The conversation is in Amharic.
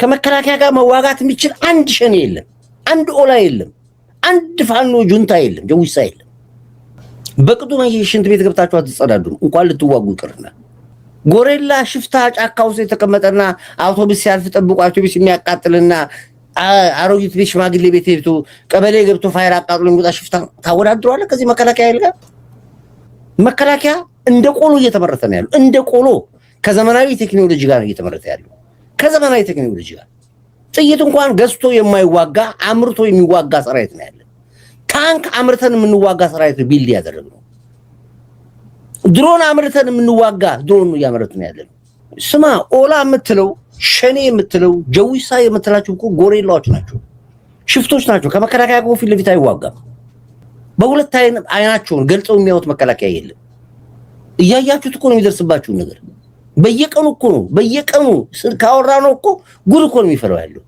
ከመከላከያ ጋር መዋጋት የሚችል አንድ ሸኔ የለም፣ አንድ ኦላ የለም፣ አንድ ፋኖ ጁንታ የለም፣ ጀዊሳ የለም። በቅጡ ሽንት ቤት ገብታችሁ አትጸዳዱም እንኳን ልትዋጉ ይቅርና። ጎሬላ ሽፍታ ጫካ ውስጥ የተቀመጠና አውቶቡስ ሲያልፍ ጠብቆ አውቶቡስ የሚያቃጥልና አሮጊት ቤት ሽማግሌ ቤት ሄዶ ቀበሌ ገብቶ ፋይር አቃጥሎ የሚወጣ ሽፍታ ታወዳድሯል ከዚህ መከላከያ ይልጋ። መከላከያ እንደ ቆሎ እየተመረተ ነው ያለው፣ እንደ ቆሎ ከዘመናዊ ቴክኖሎጂ ጋር እየተመረተ ያለው። ከዘመናዊ ቴክኖሎጂ ጋር ጥይት እንኳን ገዝቶ የማይዋጋ አምርቶ የሚዋጋ ሰራዊት ነው ያለው። ታንክ አምርተን የምንዋጋ ሰራዊት ቢልድ ያደረግነው። ድሮን አምርተን የምንዋጋ ድሮን ነው ያመረትን ያለው። ስማ ኦላ የምትለው ሸኔ የምትለው ጀዊሳ የምትላቸው እኮ ጎሬላዎች ናቸው፣ ሽፍቶች ናቸው። ከመከላከያ ጋር ፊት ለፊት አይዋጋም። በሁለት አይናቸውን ገልጸው የሚያዩት መከላከያ የለም። እያያችሁት እኮ ነው የሚደርስባችሁ ነገር። በየቀኑ እኮ ነው በየቀኑ ካወራ ነው እኮ ጉድ እኮ ነው የሚፈራው ያለው።